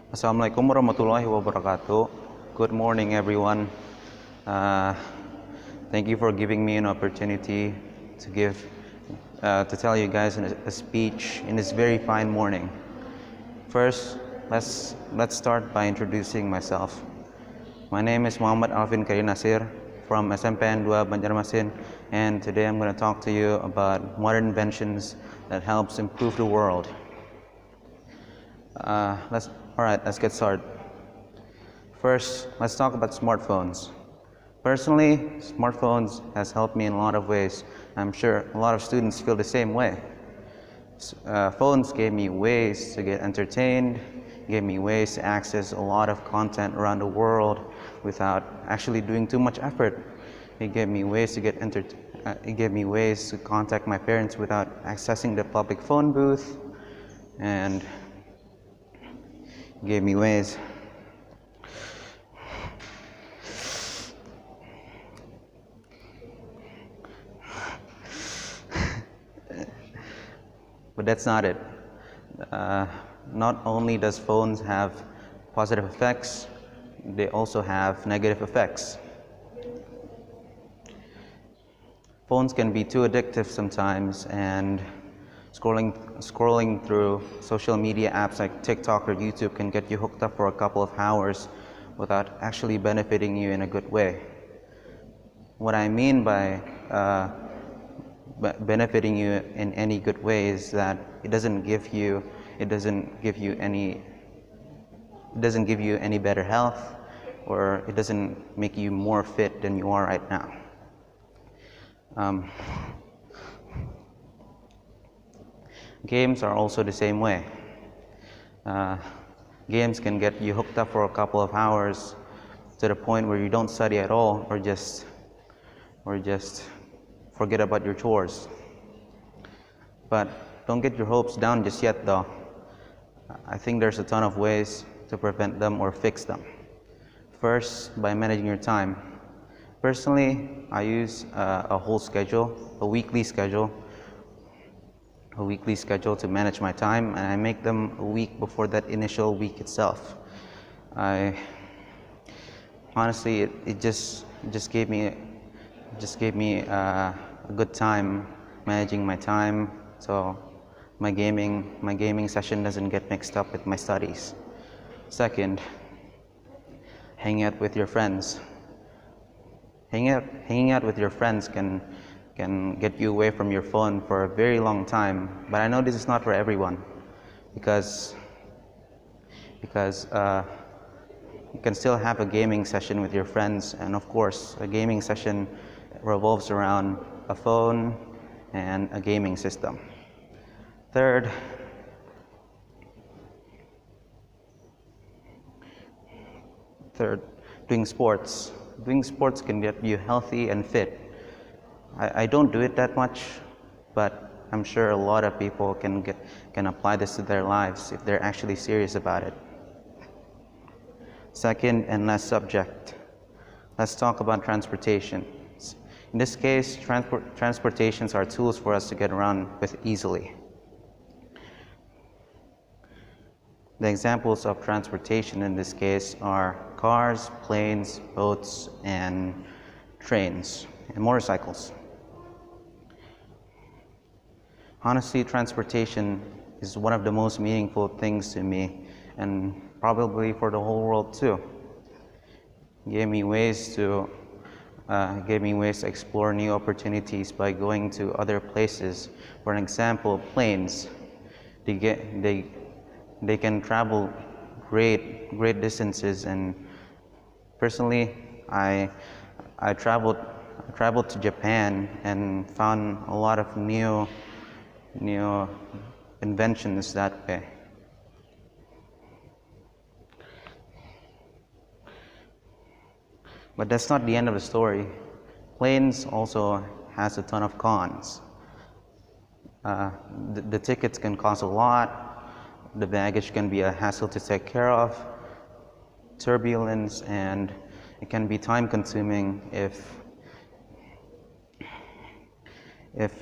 Assalamualaikum warahmatullahi wabarakatuh. Good morning, everyone. Uh, Thank you for giving me an opportunity to tell you guys a speech in this very fine morning. First, let's start by introducing myself. My name is Muhammad Alvin Khairi from Smpn 2 Banjarmasin, and today I'm going to talk to you about modern inventions that helps improve the world. Let's get started. First, let's talk about smartphones. Personally, smartphones has helped me in a lot of ways. I'm sure a lot of students feel the same way. Phones gave me ways to get entertained, gave me ways to access a lot of content around the world without actually doing too much effort. It gave me ways to contact my parents without accessing the public phone booth, and gave me ways but that's not it. Not only does phones have positive effects, they also have negative effects. Phones can be too addictive sometimes, and scrolling through social media apps like TikTok or YouTube can get you hooked up for a couple of hours without actually benefiting you in a good way. What I mean by benefiting you in any good way is that it doesn't give you any better health, or it doesn't make you more fit than you are right now. Games are also the same way. Games can get you hooked up for a couple of hours to the point where you don't study at all, or just forget about your chores. But don't get your hopes down just yet, though. I think there's a ton of ways to prevent them or fix them. First, by managing your time. Personally, I use a weekly schedule to manage my time, and I make them a week before that initial week itself. Honestly, it just gave me a good time managing my time, so my gaming session doesn't get mixed up with my studies. Second, hang out with your friends. Hanging out with your friends can get you away from your phone for a very long time, but I know this is not for everyone, because you can still have a gaming session with your friends, and of course a gaming session revolves around a phone and a gaming system. Third, doing sports. Doing sports can get you healthy and fit. I don't do it that much, but I'm sure a lot of people can apply this to their lives if they're actually serious about it. Second and last subject, let's talk about transportation. In this case, transportations are tools for us to get around with easily. The examples of transportation in this case are cars, planes, boats, and trains, and motorcycles. Honestly, transportation is one of the most meaningful things to me, and probably for the whole world too. It gave me ways to explore new opportunities by going to other places. For an example, planes. They can travel great distances, and personally, I traveled to Japan and found a lot of new inventions that way. But that's not the end of the story. Planes also has a ton of cons. The tickets can cost a lot. The baggage can be a hassle to take care of. Turbulence, and it can be time consuming if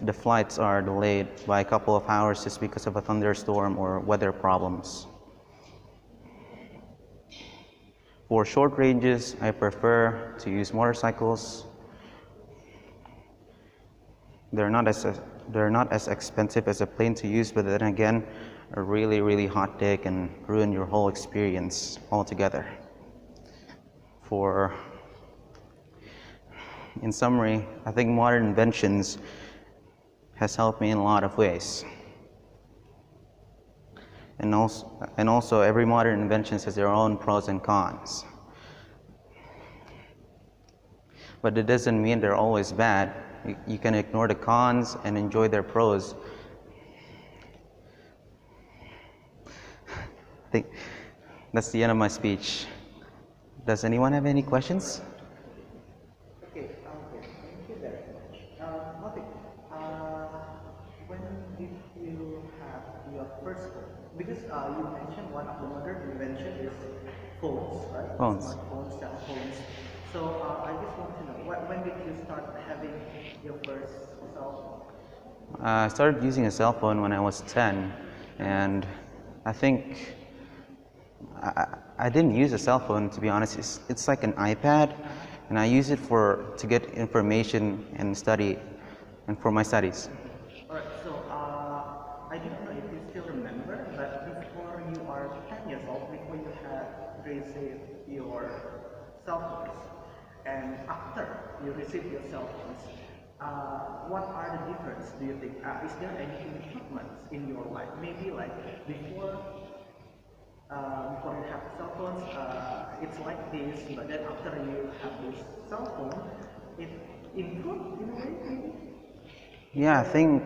the flights are delayed by a couple of hours just because of a thunderstorm or weather problems. For short ranges, I prefer to use motorcycles. They're not as expensive as a plane to use, but then again, a really hot day can ruin your whole experience altogether. In summary, I think modern inventions has helped me in a lot of ways. And also every modern invention has their own pros and cons. But it doesn't mean they're always bad. You can ignore the cons and enjoy their pros. I think that's the end of my speech. Does anyone have any questions? Okay, thank you very much. Alvin, when did you have your first phone? Because you mentioned one of the modern inventions is phones, right? Phones. Smartphones, cell phones. So I just want to know, when did you start having your first cell phone? I started using a cell phone when I was 10, and I think I didn't use a cell phone, to be honest. It's like an iPad, and I use it to get information and study, and for my studies. Alright, so I don't know if you still remember, but before you are 10 years old, before you had received your cell phones, and after you received your cell phones, what are the difference, do you think? Is there any improvements in your life? Maybe like before you have cell phones, it's like this, but then after you have this cell phone, it improved in a way, maybe? Yeah, I think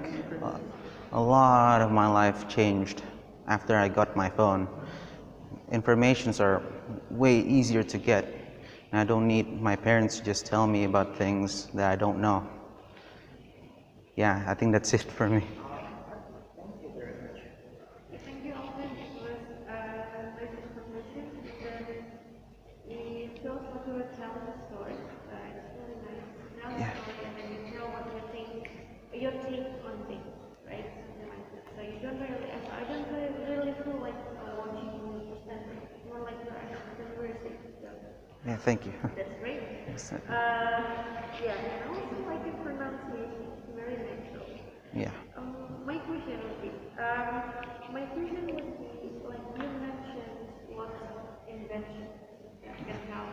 a lot of my life changed after I got my phone. Informations are way easier to get, and I don't need my parents to just tell me about things that I don't know. Yeah, I think that's it for me. Thank you, Alvin. It was a nice information, and it feels like you were telling a story. It's really nice to tell a story, and then you tell what you think, your take on things, right? Something like that. So you don't really, I don't really feel like watching movies, it's more like you're actually conversing. So Yeah, thank you. that's great. Yes, Yeah, and I also like your pronunciation. It's very natural. yeah. My question would be, like you mentioned lots of inventions that can help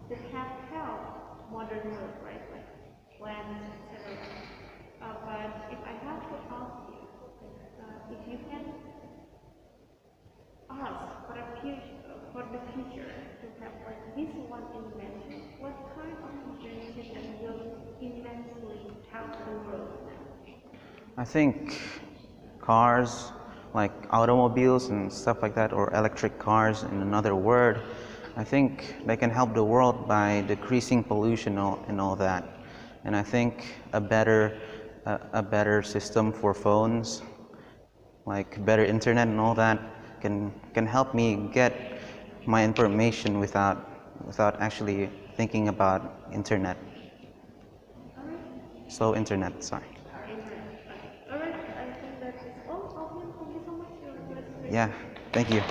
that have helped modern world, right? Like plants, etc. But if I have to ask you, if you can ask for the future to have like this one invention, what kind of invention that will immensely help the world now? I think cars, like automobiles and stuff like that, or electric cars in another word, I think they can help the world by decreasing pollution and all that. And I think a better system for phones, like better internet and all that, can help me get my information without actually thinking about internet. Slow internet, sorry. Alright, I think that is all. Alvin, thank you so much. Yeah, thank you.